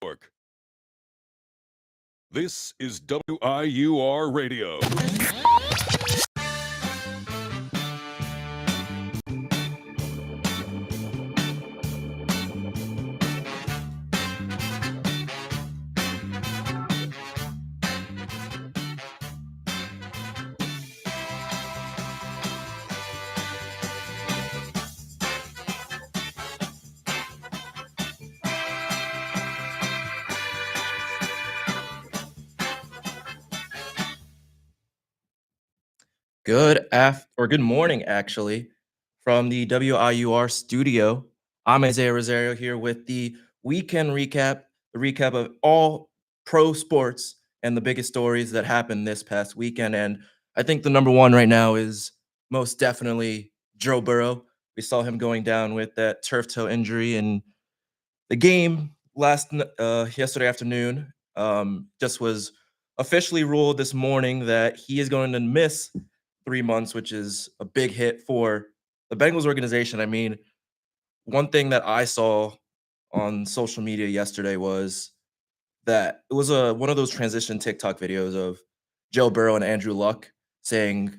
York. This is WIUR Radio. Good morning, actually, from the WIUR studio. I'm Isaiah Rosario here with the weekend recap, the recap of all pro sports and the biggest stories that happened this past weekend. And I think the number one right now is most definitely Joe Burrow. We saw him going down with that turf toe injury in the game yesterday afternoon. Just was officially ruled this morning that he is going to miss 3 months, which is a big hit for the Bengals organization. I mean, one thing that I saw on social media yesterday was that it was one of those transition TikTok videos of Joe Burrow and Andrew Luck saying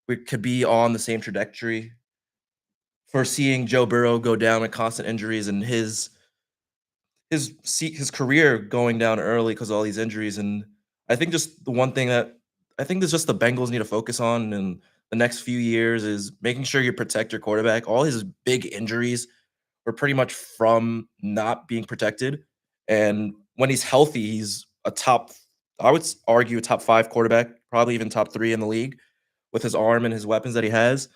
we could be on the same trajectory for seeing Joe Burrow go down with constant injuries and his career going down early because of all these injuries. And I think just the one thing that I think there's just the Bengals need to focus on in the next few years is making sure you protect your quarterback. All his big injuries were pretty much from not being protected. And when he's healthy, he's I would argue, a top five quarterback, probably even top three in the league with his arm and his weapons that he has.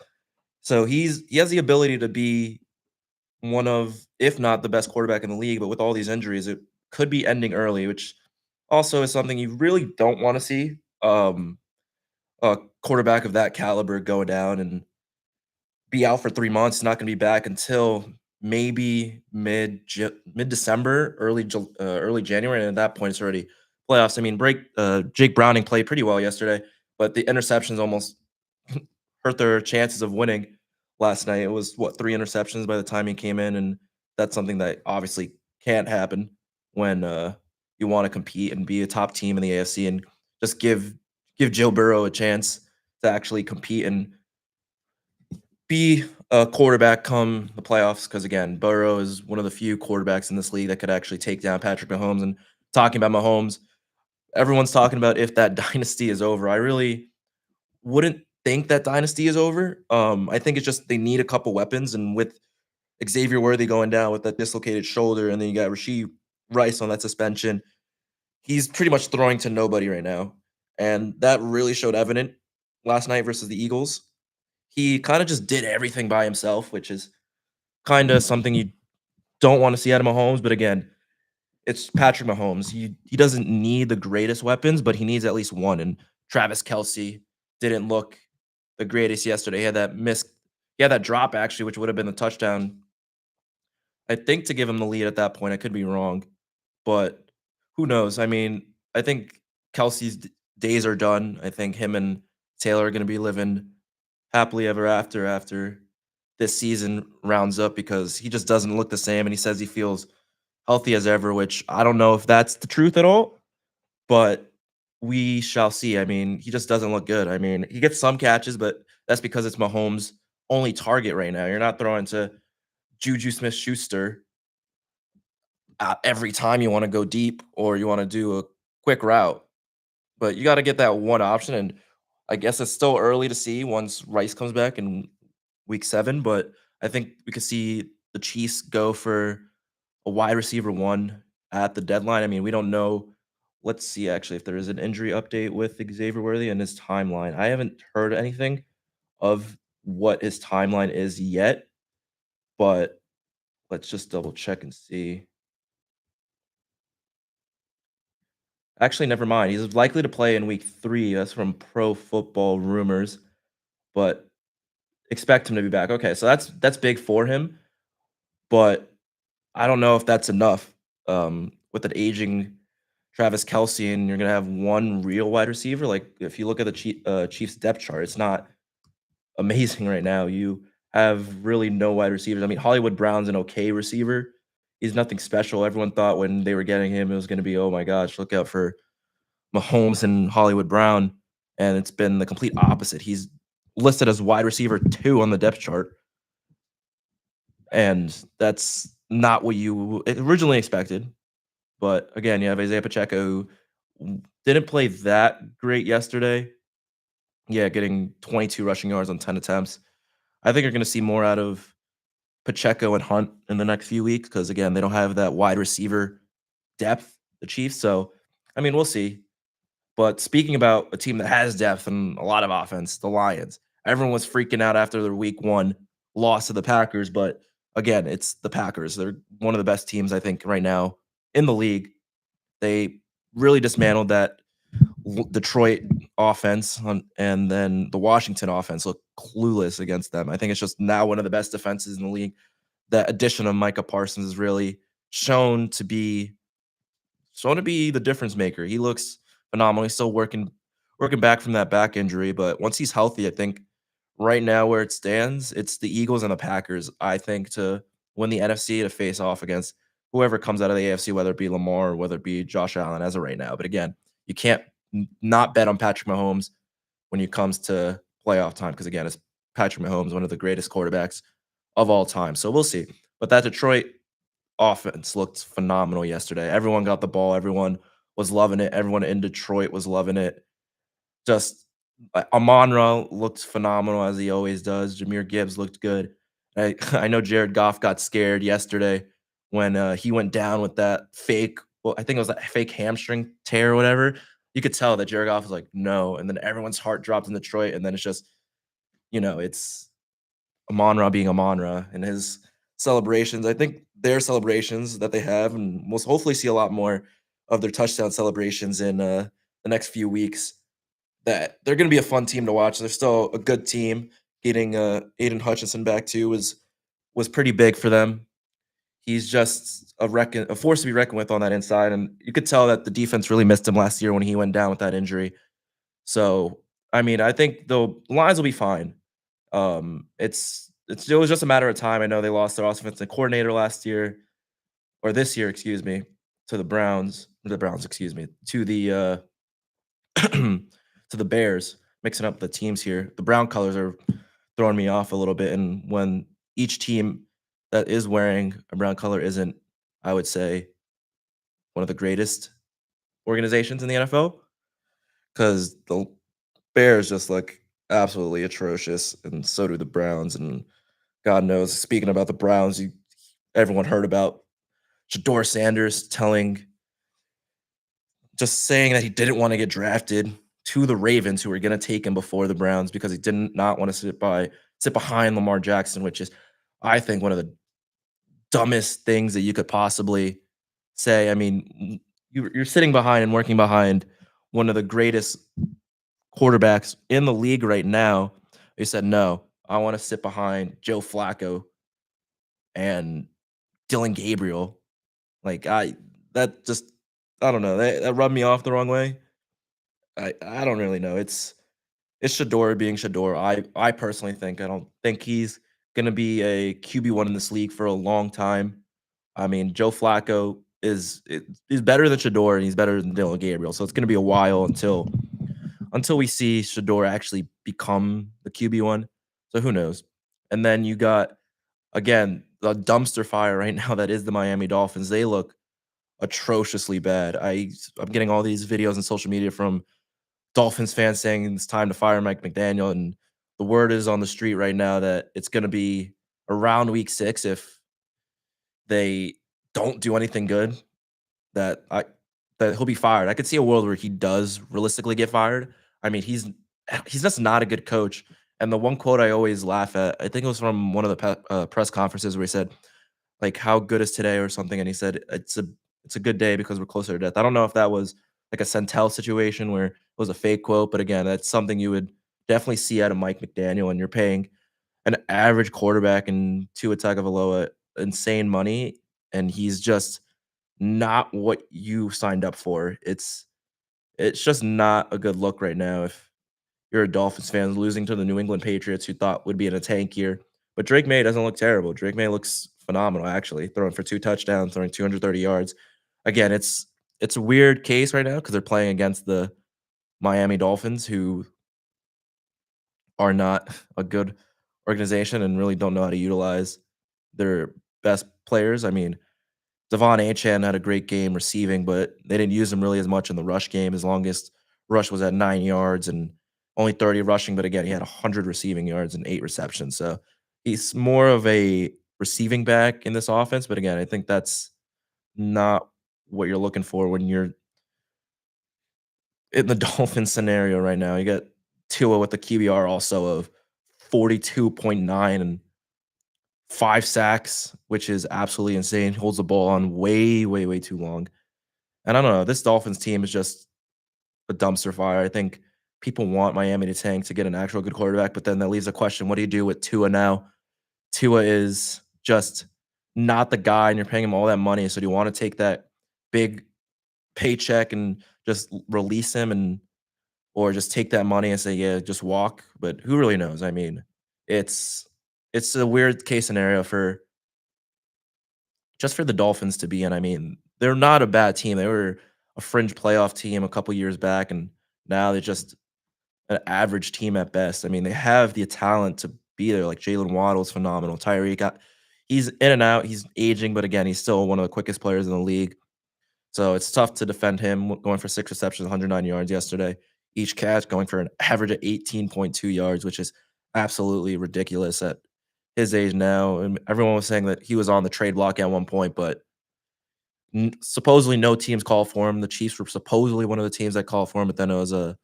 So he has the ability to be one of, if not the best quarterback in the league, but with all these injuries, it could be ending early, which also is something you really don't want to see. A quarterback of that caliber go down and be out for 3 months, not going to be back until maybe mid December, early January, and at that point it's already playoffs. I mean, Jake Browning played pretty well yesterday, but the interceptions almost hurt their chances of winning last night. It was three interceptions by the time he came in, and that's something that obviously can't happen when you want to compete and be a top team in the AFC and just give Joe Burrow a chance to actually compete and be a quarterback come the playoffs. Because again, Burrow is one of the few quarterbacks in this league that could actually take down Patrick Mahomes. And talking about Mahomes, everyone's talking about if that dynasty is over. I really wouldn't think that dynasty is over. I think it's just they need a couple weapons, and with Xavier Worthy going down with that dislocated shoulder, and then you got Rasheed Rice on that suspension, he's pretty much throwing to nobody right now, and that really showed evident last night versus the Eagles. He kind of just did everything by himself, which is kind of something you don't want to see out of Mahomes. But again, it's Patrick Mahomes. He doesn't need the greatest weapons, but he needs at least one. And Travis Kelsey didn't look the greatest yesterday. He had that drop actually, which would have been the touchdown. I think to give him the lead at that point. I could be wrong, but who knows? I mean, I think Kelsey's days are done. I think him and Taylor are going to be living happily ever after this season rounds up because he just doesn't look the same. And he says he feels healthy as ever, which I don't know if that's the truth at all, but we shall see. I mean, he just doesn't look good. I mean, he gets some catches, but that's because it's Mahomes' only target right now. You're not throwing to Juju Smith-Schuster every time you want to go deep or you want to do a quick route, but you got to get that one option. And I guess it's still early to see once Rice comes back in week 7, but I think we could see the Chiefs go for a wide receiver one at the deadline. I mean, we don't know. Let's see actually if there is an injury update with Xavier Worthy and his timeline. I haven't heard anything of what his timeline is yet, but let's just double check and see. Actually, never mind. He's likely to play in week 3. That's from Pro Football Rumors, but expect him to be back. Okay, so that's big for him, but I don't know if that's enough with an aging Travis Kelsey, and you're gonna have one real wide receiver. Like if you look at the Chiefs depth chart, it's not amazing right now. You have really no wide receivers. I mean, Hollywood Brown's an okay receiver. He's nothing special. Everyone thought when they were getting him, it was gonna be, "Oh my gosh, look out for Mahomes and Hollywood Brown," and it's been the complete opposite. He's listed as wide receiver 2 on the depth chart, and that's not what you originally expected. But again, you have Isaiah Pacheco, who didn't play that great yesterday. Yeah, getting 22 rushing yards on 10 attempts. I think you're gonna see more out of Pacheco and Hunt in the next few weeks because again, they don't have that wide receiver depth, the Chiefs. So, I mean, we'll see. But speaking about a team that has depth and a lot of offense, the Lions. Everyone was freaking out after their week 1 loss to the Packers, but again, it's the Packers. They're one of the best teams I think right now in the league. They really dismantled that Detroit offense and then the Washington offense looked clueless against them. I think it's just now one of the best defenses in the league. That addition of Micah Parsons has really shown to be the difference maker. He looks phenomenal. He's still working back from that back injury, but once he's healthy, I think right now where it stands, it's the Eagles and the Packers, I think, to win the NFC to face off against whoever comes out of the AFC, whether it be Lamar or whether it be Josh Allen as of right now. But again, you can't not bet on Patrick Mahomes when it comes to playoff time because again, it's Patrick Mahomes, one of the greatest quarterbacks of all time. So we'll see. But that Detroit offense looked phenomenal yesterday. Everyone got the ball. Everyone was loving it. Everyone in Detroit was loving it. Just Amon-Ra looked phenomenal as he always does. Jahmyr Gibbs looked good. I know Jared Goff got scared yesterday when he went down with that fake. Well, I think it was that fake hamstring tear or whatever. You could tell that Jared Goff was like, no, and then everyone's heart dropped in Detroit, and then it's just, it's Amon-Ra being Amon-Ra and his celebrations. I think their celebrations that they have, and we'll hopefully see a lot more of their touchdown celebrations in the next few weeks. That they're going to be a fun team to watch. They're still a good team. Getting Aiden Hutchinson back too was pretty big for them. He's just a force to be reckoned with on that inside, and you could tell that the defense really missed him last year when he went down with that injury. So, I mean, I think the Lions will be fine. It was just a matter of time. I know they lost their offensive coordinator last year or this year, excuse me, to the Browns, excuse me, to the to the Bears. Mixing up the teams here. The brown colors are throwing me off a little bit, and when each team that is wearing a brown color isn't, I would say, one of the greatest organizations in the NFL because the Bears just look absolutely atrocious, and so do the Browns. And God knows, speaking about the Browns, everyone heard about Shador Sanders just saying that he didn't want to get drafted to the Ravens, who were going to take him before the Browns because he didn't not want to sit behind Lamar Jackson, which is, I think, one of the dumbest things that you could possibly say. I mean, you're sitting behind and working behind one of the greatest quarterbacks in the league right now. He said, "No, I want to sit behind Joe Flacco and Dylan Gabriel." Like that just I don't know. That rubbed me off the wrong way. I don't really know. It's Shador being Shador. I personally think I don't think he's gonna be a QB1 in this league for a long time. I mean, Joe Flacco is better than Shador and he's better than Dylan Gabriel. So it's gonna be a while until we see Shador actually become the QB1. So who knows? And then you got again the dumpster fire right now that is the Miami Dolphins. They look atrociously bad. I'm getting all these videos on social media from Dolphins fans saying it's time to fire Mike McDaniel, and the word is on the street right now that it's going to be around week 6 if they don't do anything good that I that he'll be fired. I could see a world where he does realistically get fired. I mean, he's just not a good coach. And the one quote I always laugh at, I think it was from one of the press conferences where he said, like, "How good is today?" or something, and he said, "It's a good day because we're closer to death." I don't know if that was like a Centel situation where it was a fake quote, but again, that's something you would definitely see out of Mike McDaniel, and you're paying an average quarterback in Tua Tagovailoa insane money, and he's just not what you signed up for. It's just not a good look right now if you're a Dolphins fan losing to the New England Patriots who thought would be in a tank year. But Drake May doesn't look terrible. Drake May looks phenomenal actually, throwing for 2 touchdowns, throwing 230 yards. Again, it's a weird case right now because 'cause they're playing against the Miami Dolphins, who are not a good organization and really don't know how to utilize their best players. I mean, Devon Achane had a great game receiving, but they didn't use him really as much in the rush game. His longest rush was at 9 yards and only 30 rushing, but again, he had 100 receiving yards and 8 receptions. So he's more of a receiving back in this offense. But again, I think that's not what you're looking for when you're in the Dolphins scenario right now. You got Tua with the QBR also of 42.9 and 5 sacks, which is absolutely insane. Holds the ball on way, way, way too long. And I don't know, this Dolphins team is just a dumpster fire. I think people want Miami to tank to get an actual good quarterback, but then that leaves a question: what do you do with Tua now? Tua is just not the guy, and you're paying him all that money. So do you want to take that big paycheck and just release him, and or just take that money and say, yeah, just walk? But who really knows? I mean, it's it's a weird case scenario for just for the Dolphins to be in. I mean, they're not a bad team. They were a fringe playoff team a couple years back, and now they're just an average team at best. I mean, they have the talent to be there. Like Jalen Waddle's phenomenal. Tyreek got he's in and out. He's aging, but again, he's still one of the quickest players in the league. So it's tough to defend him going for 6 receptions, 109 yards yesterday. Each catch going for an average of 18.2 yards, which is absolutely ridiculous at his age now. And everyone was saying that he was on the trade block at one point, but supposedly no teams call for him. The Chiefs were supposedly one of the teams that called for him, but then it was a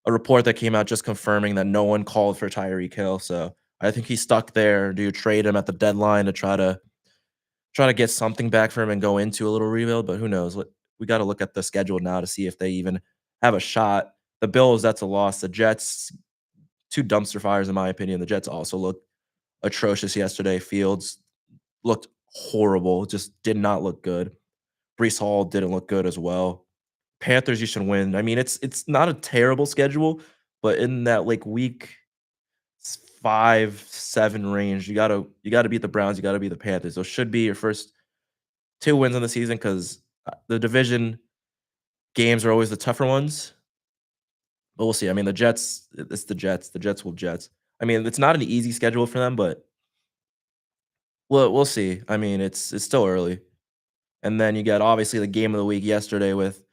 report that came out just confirming that no one called for Tyreek Hill. So I think he's stuck there. Do you trade him at the deadline to try to get something back for him and go into a little rebuild? But who knows? We got to look at the schedule now to see if they even have a shot. The Bills, that's a loss. The Jets, two dumpster fires in my opinion. The Jets also looked atrocious yesterday. Fields looked horrible. Just did not look good. Brees Hall didn't look good as well. Panthers, you should win. I mean, it's not a terrible schedule, but in that like week 5, 7 range, you gotta beat the Browns, you gotta beat the Panthers. Those should be your first 2 wins in the season because the division games are always the tougher ones. But we'll see. I mean, the Jets, it's the Jets. The Jets will Jets. I mean, it's not an easy schedule for them, but we'll see. I mean, it's still early. And then you got obviously the game of the week yesterday with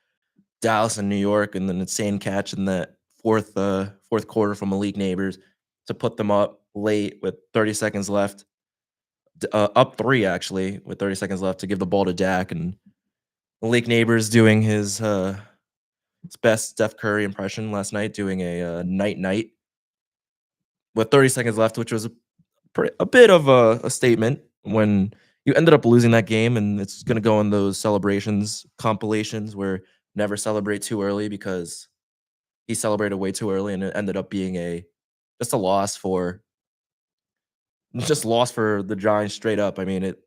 Dallas and New York, and an insane catch in that fourth quarter from Malik Neighbors to put them up late with 30 seconds left, up 3 actually with 30 seconds left to give the ball to Dak, and Malik Neighbors doing his best Steph Curry impression last night, doing a night night with 30 seconds left, which was a bit of a statement when you ended up losing that game, and it's gonna go in those celebrations compilations where never celebrate too early because he celebrated way too early, and it ended up being a just a loss for just loss for the Giants straight up. I mean, it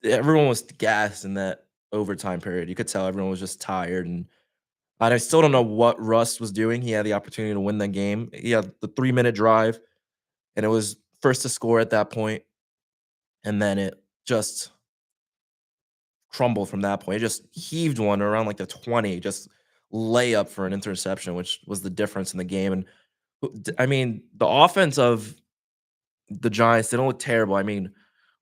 everyone was gassed in that overtime period. You could tell everyone was just tired, and I still don't know what Russ was doing. He had the opportunity to win the game. He had the 3-minute drive, and it was first to score at that point, and then it just crumbled from that point. It just heaved one around like the 20, just layup for an interception, which was the difference in the game. And I mean, the offense of the Giants, they don't look terrible. I mean,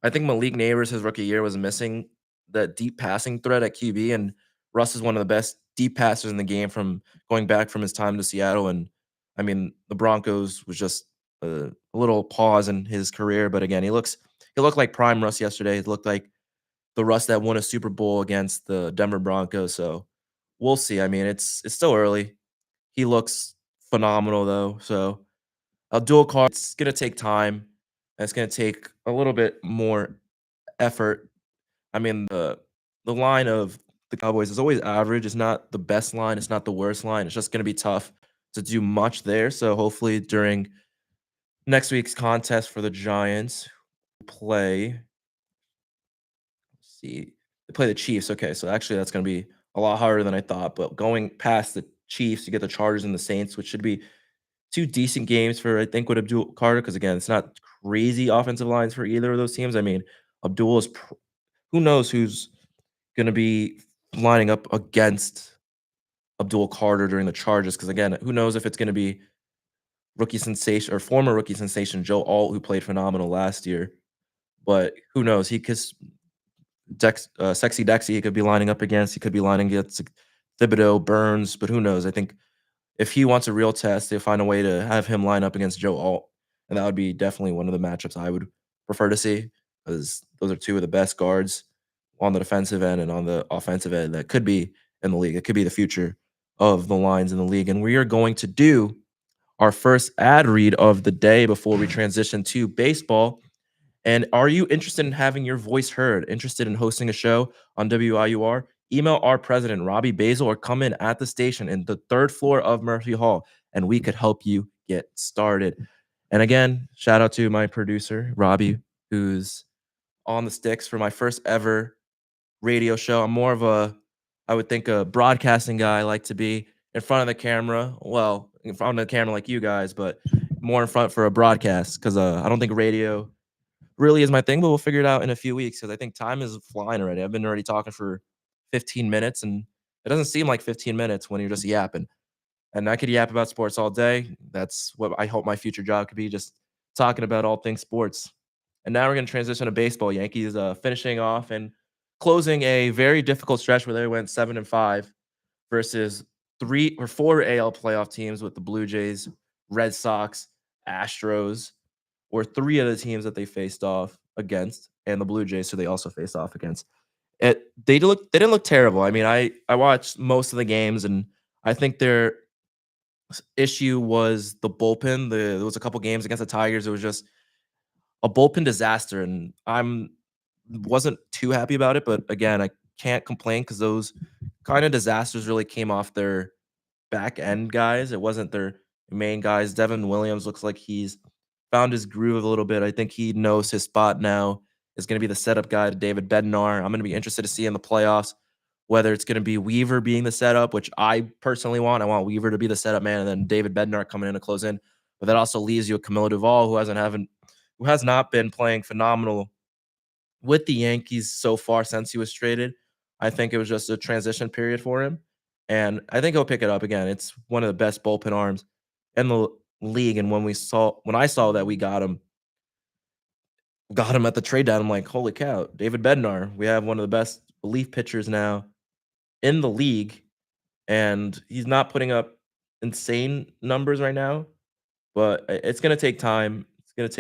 I think Malik Neighbors, his rookie year, was missing that deep passing threat at QB, and Russ is one of the best deep passers in the game from going back from his time to Seattle. And I mean, the Broncos was just a little pause in his career, but again, he looked like prime Russ yesterday. He looked like the Russ that won a Super Bowl against the Denver Broncos. So we'll see. I mean, it's still early. He looks phenomenal though. So a dual card, it's gonna take time. And it's gonna take a little bit more effort. I mean, the line of the Cowboys is always average. It's not the best line. It's not the worst line. It's just gonna be tough to do much there. So hopefully during next week's contest for the Giants, play see. They play the Chiefs. Okay, so actually that's gonna be a lot harder than I thought. But going past the Chiefs, you get the Chargers and the Saints, which should be 2 decent games for, I think, with Abdul Carter, because again, it's not crazy offensive lines for either of those teams. I mean, Abdul is who knows who's gonna be lining up against Abdul Carter during the Chargers? Because again, who knows if it's gonna be rookie sensation or former rookie sensation Joe Alt, who played phenomenal last year. But who knows? He could Sexy Dexy, he could be lining up against. He could be lining against Thibodeau, Burns, but who knows? I think if he wants a real test, they'll find a way to have him line up against Joe Alt, and that would be definitely one of the matchups I would prefer to see, because those are two of the best guards on the defensive end and on the offensive end that could be in the league. It could be the future of the lines in the league, and we are going to do our first ad read of the day before we transition to baseball. And are you interested in having your voice heard? Interested in hosting a show on WIUR? Email our president, Robbie Basil, or come in at the station in the third floor of Murphy Hall, and we could help you get started. And again, shout out to my producer, Robbie, who's on the sticks for my first ever radio show. I'm more of I would think, a broadcasting guy. I like to be in front of the camera. Well, in front of the camera like you guys, but more in front for a broadcast, because I don't think radio really is my thing, but we'll figure it out in a few weeks, because I think time is flying already. I've been already talking for 15 minutes, and it doesn't seem like 15 minutes when you're just yapping. And I could yap about sports all day. That's what I hope my future job could be, just talking about all things sports. And now we're going to transition to baseball. Yankees finishing off and closing a very difficult stretch where they went 7-5 versus 3 or 4 AL playoff teams with the Blue Jays, Red Sox, Astros, or 3 of the teams that they faced off against, and the Blue Jays, who they also faced off against. They didn't look terrible. I mean, I watched most of the games, and I think their issue was the bullpen. There was a couple games against the Tigers. It was just a bullpen disaster, and I'm wasn't too happy about it. But again, I can't complain, because those kind of disasters really came off their back end guys. It wasn't their main guys. Devin Williams looks like he's found his groove a little bit. I think he knows his spot now. Is going to be the setup guy to David Bednar. I'm going to be interested to see in the playoffs whether it's going to be Weaver being the setup, which I personally want. I want Weaver to be the setup man, and then David Bednar coming in to close in. But that also leaves you a Camilo Duvall, who has not been playing phenomenal with the Yankees so far since he was traded. I think it was just a transition period for him, and I think he'll pick it up again. It's one of the best bullpen arms in the league, and when I saw that we got him at the trade down, I'm like, holy cow, David Bednar. We have one of the best relief pitchers now in the league, and he's not putting up insane numbers right now, but it's going to take time. It's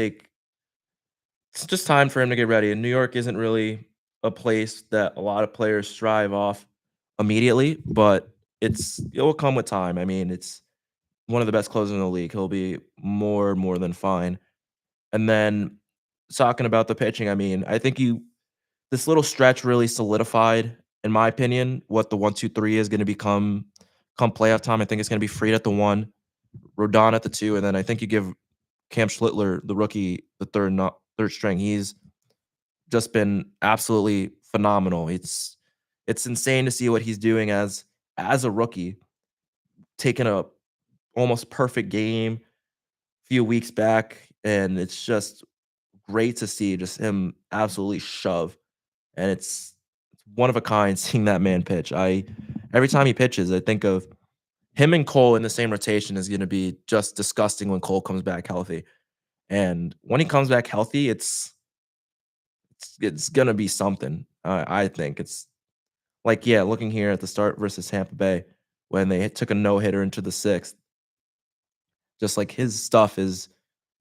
just time for him to get ready. And New York isn't really a place that a lot of players strive off immediately, but it will come with time. I mean, it's one of the best closers in the league. He'll be more than fine. And then talking about the pitching, I mean, I think you this little stretch really solidified, in my opinion, what the 1, 2, 3 is going to become come playoff time. I think it's going to be Fried at the 1, Rodon at the 2, and then I think you give Cam Schlittler, the rookie, the third string. He's just been absolutely phenomenal. It's insane to see what he's doing as a rookie, taking a almost perfect game a few weeks back, and it's just great to see just him absolutely shove. And it's one of a kind seeing that man pitch. I Every time he pitches, I think of him and Cole in the same rotation is going to be just disgusting when Cole comes back healthy. And when he comes back healthy, it's gonna be something. I think it's like, yeah, looking here at the start versus Tampa Bay when they took a no hitter into the 6th. Just like his stuff is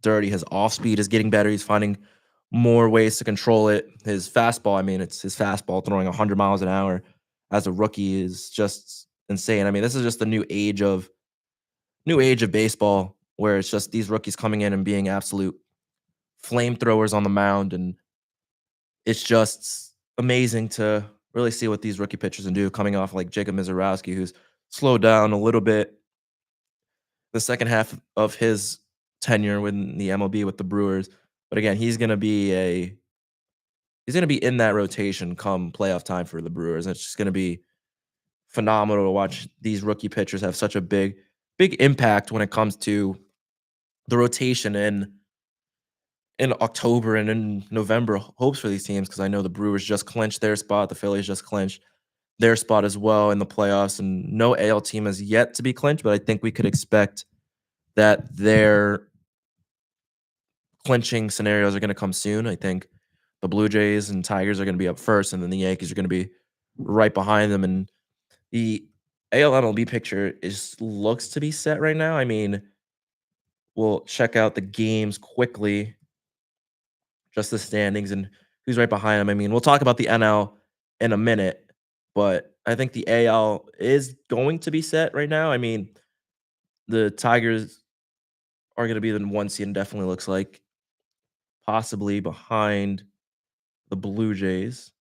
dirty. His off speed is getting better. He's finding more ways to control it. His fastball, I mean, it's his fastball throwing 100 miles an hour as a rookie is just insane. I mean, this is just the new age of baseball where it's just these rookies coming in and being absolute flamethrowers on the mound, and it's just amazing to really see what these rookie pitchers can do coming off like Jacob Mizorowski, who's slowed down a little bit the second half of his tenure in the MLB with the Brewers. But again, he's gonna be in that rotation come playoff time for the Brewers. And it's just gonna be phenomenal to watch these rookie pitchers have such a big impact when it comes to the rotation in October and in November hopes for these teams because I know the Brewers just clinched their spot, the Phillies just clinched their spot as well in the playoffs, and no AL team has yet to be clinched, but I think we could expect that their clinching scenarios are going to come soon. I think the Blue Jays and Tigers are going to be up first, and then the Yankees are going to be right behind them. And the AL MLB picture is looks to be set right now. I mean, we'll check out the games quickly, just the standings and who's right behind them. I mean, we'll talk about the NL in a minute, but I think the AL is going to be set right now. I mean, the Tigers are going to be the one seed, and definitely looks like possibly behind the Blue Jays.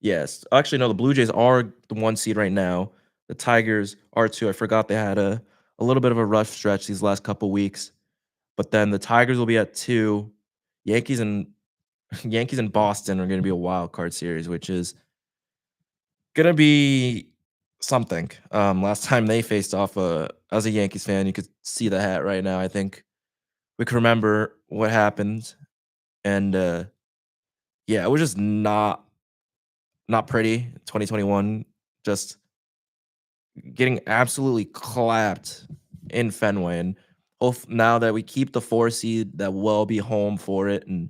Yes. Actually, no, the Blue Jays are the 1 seed right now. The Tigers are 2. I forgot they had a little bit of a rough stretch these last couple weeks, but then the Tigers will be at 2. Yankees and Yankees and Boston are gonna be a wild card series, which is gonna be something. Last time they faced off, as a Yankees fan, you could see the hat right now. I think we can remember what happened, and, yeah, it was just not pretty. 2021, just getting absolutely clapped in Fenway, and now that we keep the 4 seed, that will be home for it, and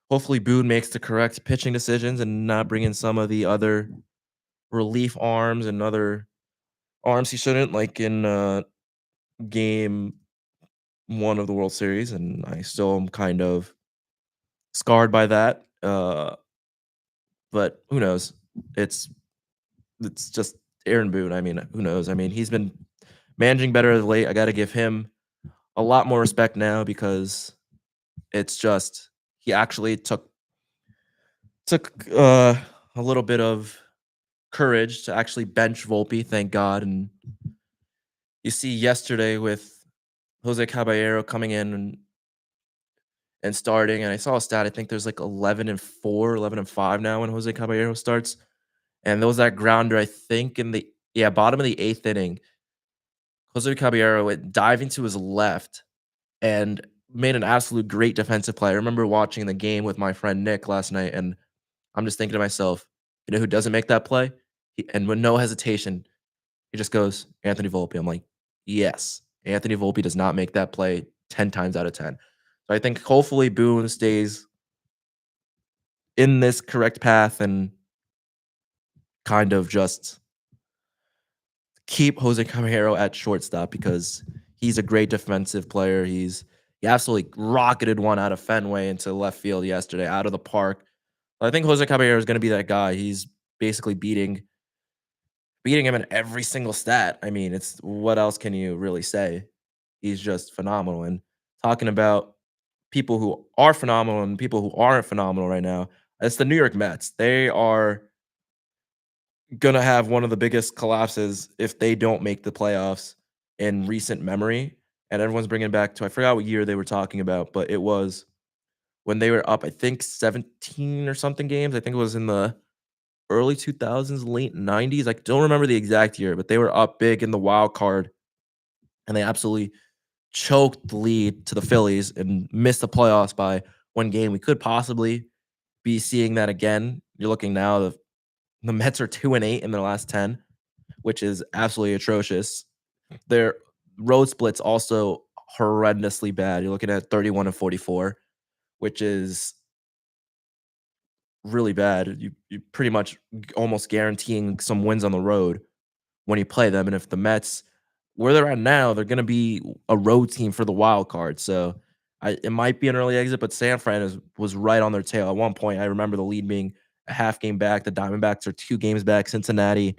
hopefully Boone makes the correct pitching decisions and not bring in some of the other relief arms and other arms he shouldn't, like in, game 1 of the World Series, and I still am kind of scarred by that, but who knows? It's it's just Aaron Boone. I mean, who knows? I mean, he's been managing better of late. I gotta give him a lot more respect now because it's just he actually took a little bit of courage to actually bench Volpe, thank God. And you see yesterday with Jose Caballero coming in and starting, and I saw a stat. I think there's like 11-4, 11-5 now when Jose Caballero starts. And there was that grounder, I think, in the bottom of the 8th inning. Jose Caballero went diving to his left and made an absolute great defensive play. I remember watching the game with my friend Nick last night, and I'm just thinking to myself, you know who doesn't make that play? And with no hesitation, he just goes, Anthony Volpe. I'm like, yes, Anthony Volpe does not make that play 10 times out of 10. So I think hopefully Boone stays in this correct path and kind of just keep Jose Caballero at shortstop because he's a great defensive player. He absolutely rocketed one out of Fenway into left field yesterday, out of the park. I think Jose Caballero is going to be that guy. He's basically beating him in every single stat. I mean, it's what else can you really say? He's just phenomenal. And talking about people who are phenomenal and people who aren't phenomenal right now, it's the New York Mets. They are gonna have one of the biggest collapses if they don't make the playoffs in recent memory. And everyone's bringing back to I forgot what year they were talking about, but it was when they were up, I think 17 or something games. I think it was in the early 2000s, late 90s. I don't remember the exact year, but they were up big in the wild card and they absolutely choked the lead to the Phillies and missed the playoffs by 1 game. We could possibly be seeing that again. You're looking now, the Mets are 2-8 in their last 10, which is absolutely atrocious. Their road splits also horrendously bad. You're looking at 31-44, which is really bad. You pretty much almost guaranteeing some wins on the road when you play them. And if the Mets, where they're at now, they're going to be a road team for the wild card. So it might be an early exit, but San Fran was right on their tail. At one point, I remember the lead being a half game back. The Diamondbacks are 2 games back. Cincinnati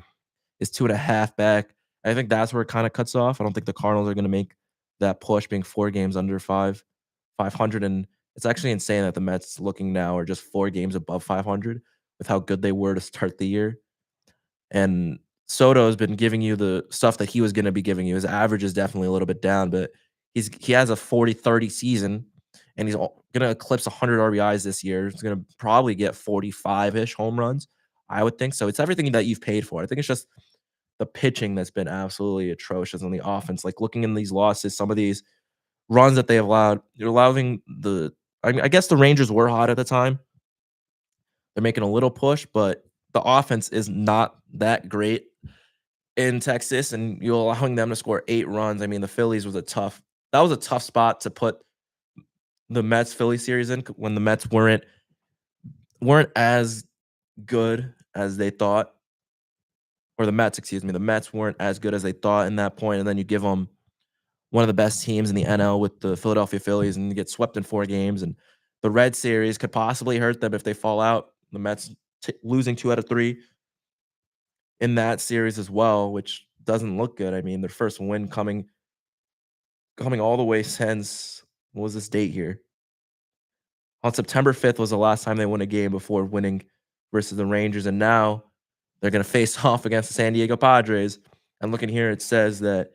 is 2.5 back. I think that's where it kind of cuts off. I don't think the Cardinals are going to make that push, being 4 games under 500. And it's actually insane that the Mets looking now are just 4 games above 500 with how good they were to start the year. And Soto has been giving you the stuff that he was gonna be giving you. His average is definitely a little bit down, but he has a 40-30 season, and he's gonna eclipse 100 RBIs this year. He's gonna probably get 45-ish home runs, I would think. So it's everything that you've paid for. I think it's just the pitching that's been absolutely atrocious on the offense. Like looking in these losses, some of these runs that they have allowed, you're allowing the I guess the Rangers were hot at the time. They're making a little push, but the offense is not that great in Texas, and you're allowing them to score 8 runs. I mean, the Phillies was a tough that was a tough spot to put the Mets Philly series in when the Mets weren't as good as they thought, or the Mets, excuse me, the Mets weren't as good as they thought in that point, and then you give them one of the best teams in the NL with the Philadelphia Phillies, and you get swept in 4 games, and the Red Series could possibly hurt them if they fall out. The Mets losing 2 out of 3 in that series as well, which doesn't look good. I mean, their first win coming all the way since what was this date here? On September 5th was the last time they won a game before winning versus the Rangers, and now they're going to face off against the San Diego Padres. And looking here, it says that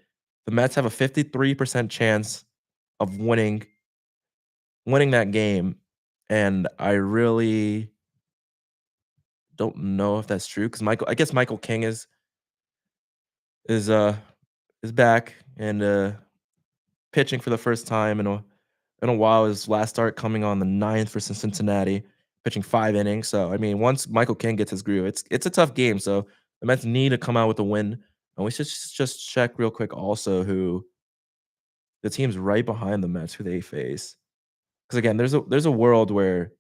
the Mets have a 53% chance of winning that game, and I really don't know if that's true because I guess Michael King is uh is back and pitching for the first time in a while. His last start coming on the ninth for Cincinnati, pitching 5 innings. So I mean, once Michael King gets his groove, it's a tough game. So the Mets need to come out with a win. And we should just check real quick also who the teams right behind the Mets who they face. Because again, there's a world where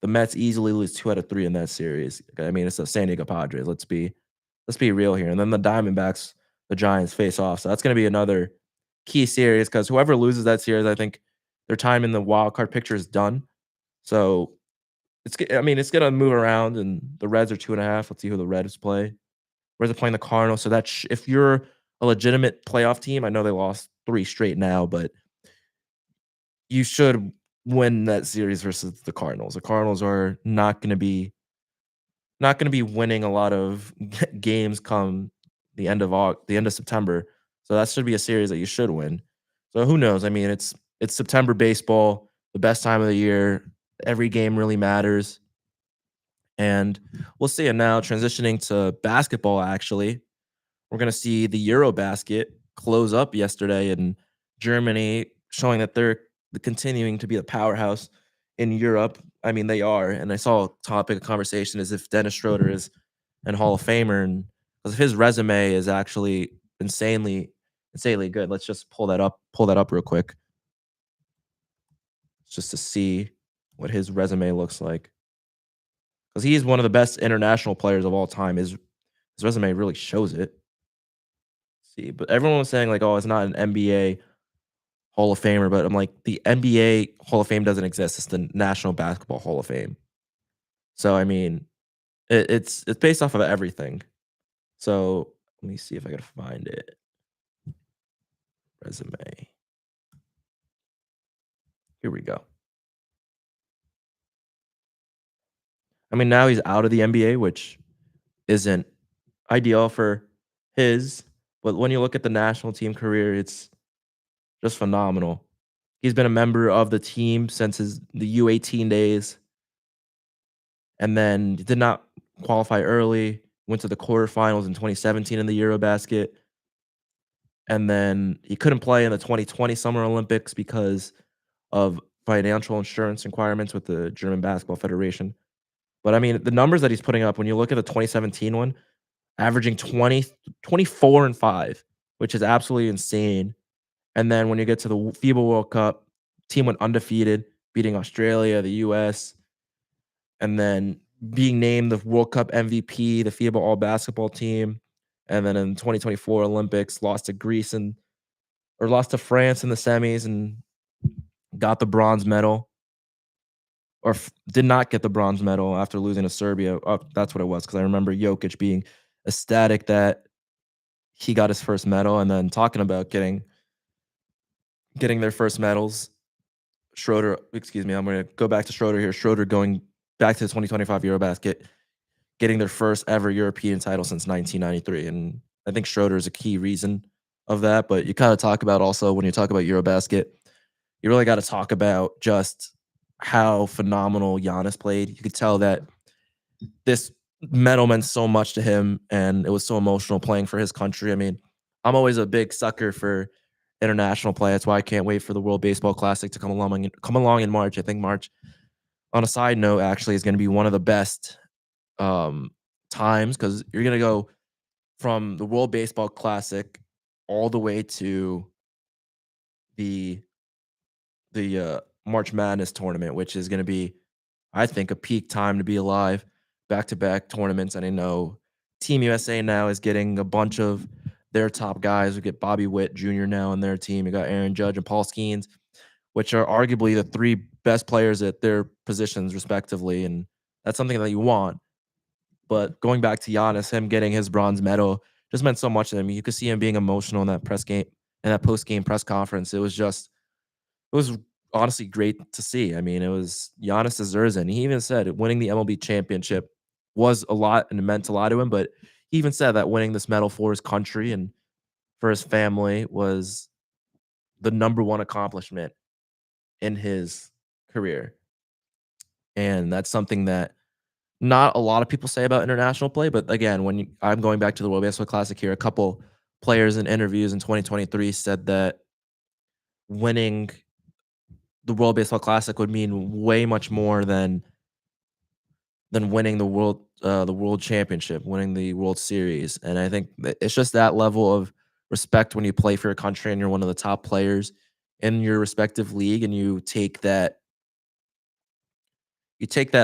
the Mets easily lose 2 out of 3 in that series. I mean, it's the San Diego Padres. Let's be real here. And then the Diamondbacks, the Giants face off. So that's going to be another key series because whoever loses that series, I think their time in the wild card picture is done. So I mean, it's going to move around. And the Reds are 2.5. Let's see who the Reds play. Reds are playing the Cardinals. So if you're a legitimate playoff team, I know they lost 3 straight now, but you should win that series versus the Cardinals. The Cardinals are not gonna be winning a lot of games come the end of September. So that should be a series that you should win. So who knows? I mean, it's September baseball, the best time of the year. Every game really matters. And we'll see. And now transitioning to basketball, actually, we're going to see the Eurobasket close up yesterday in Germany, showing that they're continuing to be a powerhouse in Europe. I mean, they are. And I saw a topic of conversation as if Dennis Schroeder is an Hall of Famer, and because his resume is actually insanely good. Let's just pull that up real quick, just to see what his resume looks like. Because he is one of the best international players of all time. His resume really shows it. See, but everyone was saying like, "Oh, it's not an NBA Hall of Famer," but I'm like, the NBA Hall of Fame doesn't exist. It's the National Basketball Hall of Fame. So I mean, it's based off of everything. So let me see if I can find it. Resume. Here we go. I mean, now he's out of the NBA, which isn't ideal for his. But when you look at the national team career, it's just phenomenal. He's been a member of the team since the U18 days, and then did not qualify early. Went to the quarterfinals in 2017 in the Eurobasket, and then he couldn't play in the 2020 Summer Olympics because of financial insurance requirements with the German Basketball Federation. But I mean, the numbers that he's putting up when you look at the 2017 one, averaging 24 and 5, which is absolutely insane. And then when you get to the FIBA World Cup, team went undefeated, beating Australia, the US, and then being named the World Cup MVP, the FIBA All Basketball team. And then in 2024 Olympics, lost to lost to France in the semis and got the bronze medal, or did not get the bronze medal after losing to Serbia. Oh, that's what it was, because I remember Jokic being ecstatic that he got his first medal, and then talking about getting their first medals. Schroeder, excuse me, I'm going to go back to Schroeder here. Schroeder going back to the 2025 Eurobasket, getting their first ever European title since 1993. And I think Schroeder is a key reason of that. But you kind of talk about also when you talk about Eurobasket, you really got to talk about just how phenomenal Giannis played. You could tell that this medal meant so much to him, and it was so emotional playing for his country. I mean, I'm always a big sucker for international play. That's why I can't wait for the World Baseball Classic to come along in March. I think March, on a side note, actually is going to be one of the best um, times because you're going to go from the World Baseball Classic all the way to the March Madness tournament, which is going to be, I think, a peak time to be alive. Back to back tournaments, and I know Team USA now is getting a bunch of their top guys. We get Bobby Witt Jr. now on their team. You got Aaron Judge and Paul Skeens, which are arguably the three best players at their positions, respectively, and that's something that you want. But going back to Giannis, him getting his bronze medal just meant so much to him. You could see him being emotional in that press game, in that post game press conference. It was honestly great to see. I mean, it was Giannis deserves it. And he even said winning the MLB championship was a lot and it meant a lot to him. But he even said that winning this medal for his country and for his family was the number one accomplishment in his career. And that's something that not a lot of people say about international play. But again, I'm going back to the World Baseball Classic here, a couple players in interviews in 2023 said that winning the World Baseball Classic would mean way much more than winning the world championship, winning the World Series. And I think that it's just that level of respect when you play for your country and you're one of the top players in your respective league and you take that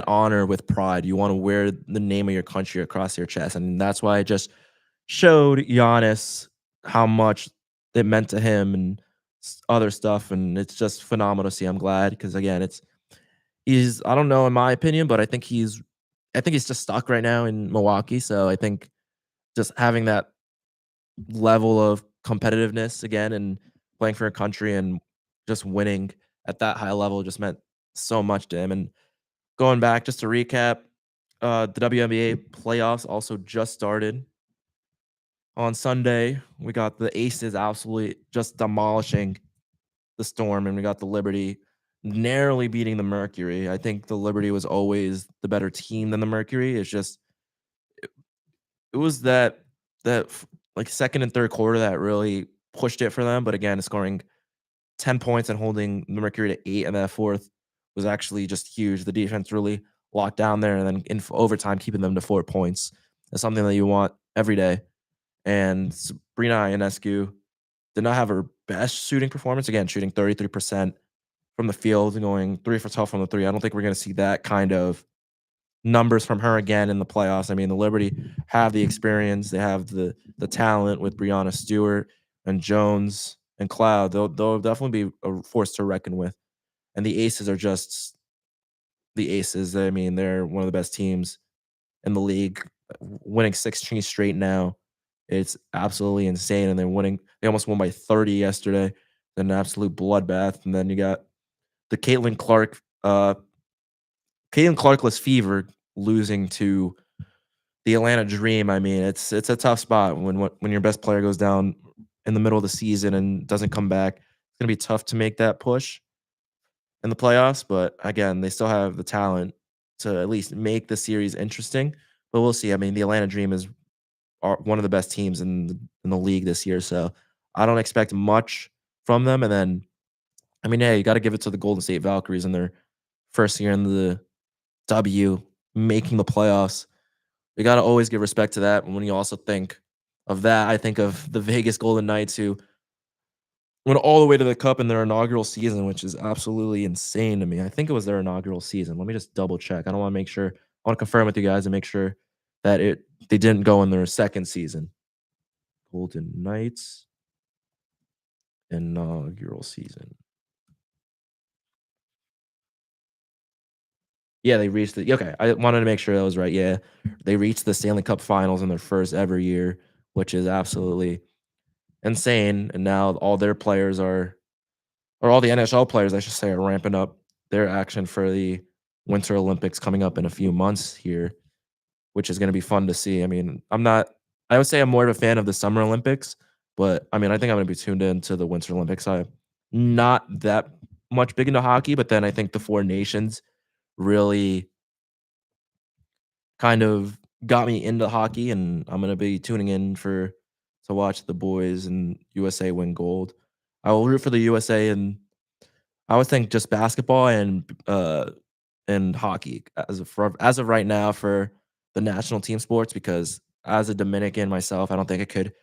honor with pride. You want to wear the name of your country across your chest. And that's why I just showed Giannis how much it meant to him and other stuff. And it's just phenomenal to see. I'm glad because again, he's I don't know in my opinion, but I think he's just stuck right now in Milwaukee. So I think just having that level of competitiveness again and playing for a country and just winning at that high level just meant so much to him. And going back just to recap, the WNBA playoffs also just started on Sunday. We got the Aces absolutely just demolishing the Storm, and we got the Liberty narrowly beating the Mercury. I think the Liberty was always the better team than the Mercury. It's just it was like second and third quarter that really pushed it for them. But again, scoring 10 points and holding the Mercury to 8 in that fourth was actually just huge. The defense really locked down there, and then in overtime, keeping them to 4 points is something that you want every day. And Sabrina Ionescu did not have her best shooting performance. Again, shooting 33% from the field and going 3 for 12 from the three. I don't think we're going to see that kind of numbers from her again in the playoffs. I mean, the Liberty have the experience, they have the talent with Brianna Stewart and Jones and Cloud. They'll definitely be a force to reckon with. And the Aces are just the Aces. I mean, they're one of the best teams in the league, winning 16 straight now. It's absolutely insane, and they're winning. They almost won by 30 yesterday. An absolute bloodbath. And then you got the Caitlin Clarkless fever losing to the Atlanta Dream. I mean, it's a tough spot when your best player goes down in the middle of the season and doesn't come back. It's gonna be tough to make that push in the playoffs, but again, they still have the talent to at least make the series interesting. But we'll see. I mean, the Atlanta Dream are one of the best teams in the league this year, so I don't expect much from them. And then, I mean, hey, you got to give it to the Golden State Valkyries in their first year in the W, making the playoffs. We gotta always give respect to that. And when you also think of that, I think of the Vegas Golden Knights who went all the way to the cup in their inaugural season, which is absolutely insane to me. I think it was their inaugural season. Let me just double check. I don't want to make sure. I want to confirm with you guys and make sure that they didn't go in their second season. Golden Knights inaugural season. Yeah, they reached the okay. I wanted to make sure that was right. Yeah, they reached the Stanley Cup Finals in their first ever year, which is absolutely insane. And now all their players or all the NHL players, I should say, are ramping up their action for the Winter Olympics coming up in a few months here, which is going to be fun to see. I mean, I would say I'm more of a fan of the Summer Olympics, but I mean, I think I'm going to be tuned into the Winter Olympics. I'm not that much big into hockey, but then I think the Four Nations really kind of got me into hockey, and I'm gonna be tuning in for to watch the boys and USA win gold. I will root for the USA, and I would think just basketball and hockey as of right now for the national team sports, because as a Dominican myself, I don't think I could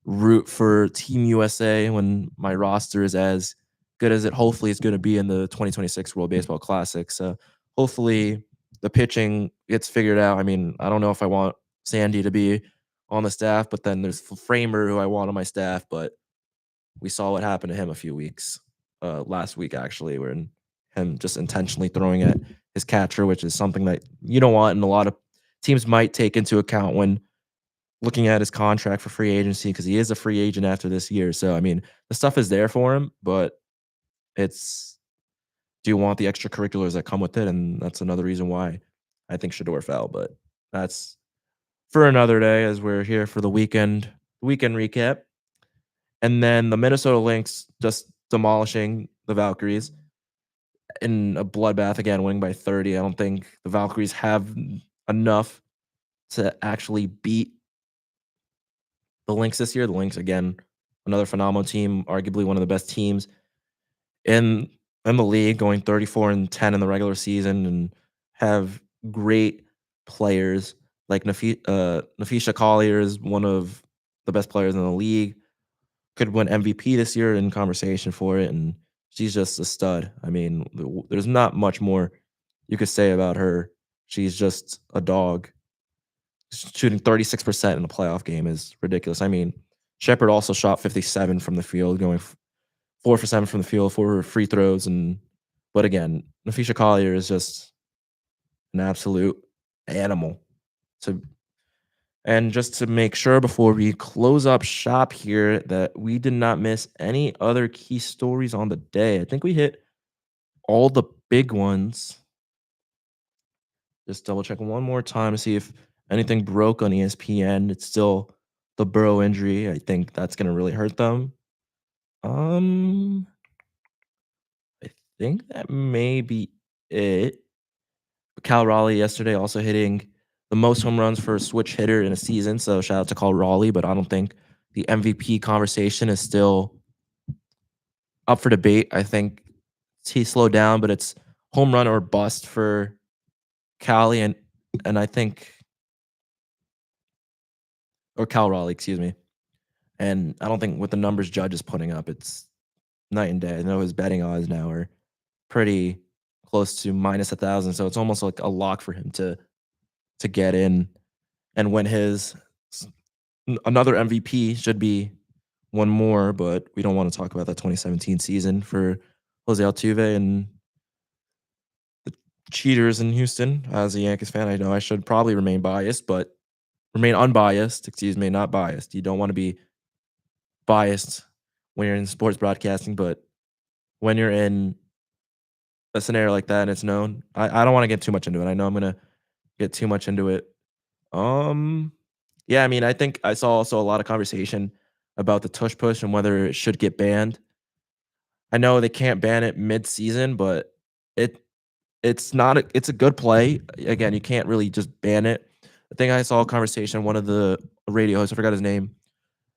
root for Team USA when my roster is as good as it hopefully is gonna be in the 2026 World Baseball Classic. So, hopefully, the pitching gets figured out. I mean, I don't know if I want Sandy to be on the staff, but then there's Framer who I want on my staff, but we saw what happened to him a few weeks last week actually, where him just intentionally throwing at his catcher, which is something that you don't want, and a lot of teams might take into account when looking at his contract for free agency, because he is a free agent after this year. So I mean, the stuff is there for him, but it's do you want the extracurriculars that come with it? And that's another reason why I think Shador fell. But that's for another day, as we're here for the weekend recap. And then the Minnesota Lynx just demolishing the Valkyries in a bloodbath again, winning by 30. I don't think the Valkyries have enough to actually beat the Lynx this year. The Lynx, again, another phenomenal team, arguably one of the best teams in in the league, going 34-10 in the regular season, and have great players like Nafisha Collier is one of the best players in the league. Could win MVP this year, in conversation for it, and she's just a stud. I mean, there's not much more you could say about her. She's just a dog. Shooting 36% in a playoff game is ridiculous. I mean, Shepard also shot 57 from the field, going 4 for 7 from the field, 4 free throws, and but again, Nafisha Collier is just an absolute animal. So, and just to make sure before we close up shop here that we did not miss any other key stories on the day. I think we hit all the big ones. Just double check one more time to see if anything broke on ESPN. It's still the Burrow injury. I think that's gonna really hurt them. Um, I think that may be it. Cal Raleigh yesterday also hitting the most home runs for a switch hitter in a season. So shout out to Cal Raleigh, but I don't think the MVP conversation is still up for debate. I think he slowed down, but it's home run or bust for Cali, and I think or Cal Raleigh, excuse me. And I don't think with the numbers Judge is putting up, it's night and day. I know his betting odds now are pretty close to -1,000, so it's almost like a lock for him to get in and win his another MVP. Should be one more, but we don't want to talk about that 2017 season for Jose Altuve and the cheaters in Houston. As a Yankees fan, I know I should probably remain biased, but remain unbiased. Excuse me, not biased. You don't want to be biased when you're in sports broadcasting, but when you're in a scenario like that and it's known, I don't want to get too much into it. I know I'm gonna get too much into it. Um, yeah, I mean, I think I saw also a lot of conversation about the tush push and whether it should get banned. I know they can't ban it mid-season, but it it's a good play. Again, you can't really just ban it. I think I saw a conversation, one of the radio hosts, I forgot his name,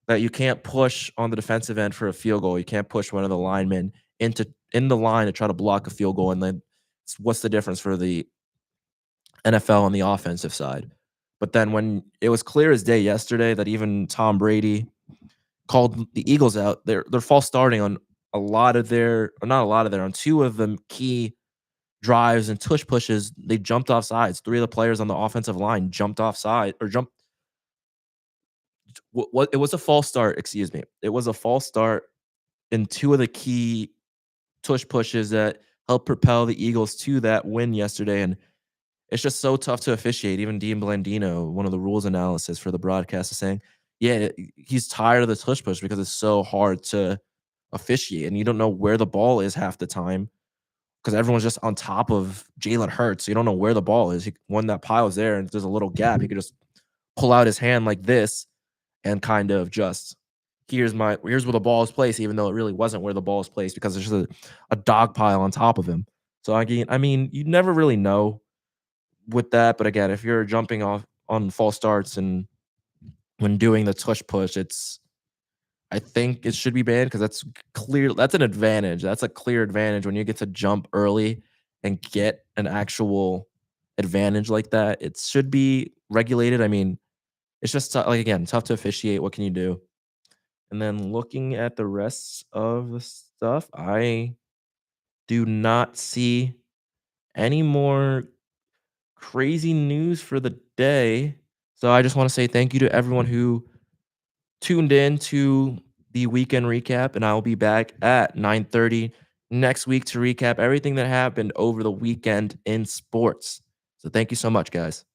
that you can't push on the defensive end for a field goal. You can't push one of the linemen in the line to try to block a field goal. And then what's the difference for the NFL on the offensive side? But then when it was clear as day yesterday that even Tom Brady called the Eagles out, they're false starting on a lot of their, or not a lot of their, on two of the key drives and tush pushes. They jumped off sides. Three of the players on the offensive line jumped off side or jumped. What it was a false start. Excuse me. It was a false start in two of the key tush pushes that helped propel the Eagles to that win yesterday. And it's just so tough to officiate. Even Dean Blandino, one of the rules analysis for the broadcast, is saying, yeah, he's tired of the tush push because it's so hard to officiate. And you don't know where the ball is half the time because everyone's just on top of Jalen Hurts. So you don't know where the ball is. When that pile is there and there's a little gap, he could just pull out his hand like this and kind of just here's where the ball is placed, even though it really wasn't where the ball is placed because there's just a dog pile on top of him. So I mean, you never really know with that. But again, if you're jumping off on false starts and when doing the tush push, I think it should be banned because that's an advantage. That's a clear advantage when you get to jump early and get an actual advantage like that. It should be regulated. I mean, it's just like again, tough to officiate. What can you do? And then looking at the rest of the stuff, I do not see any more crazy news for the day. So I just want to say thank you to everyone who tuned in to the weekend recap, and I'll be back at 9:30 next week to recap everything that happened over the weekend in sports. So thank you so much, guys.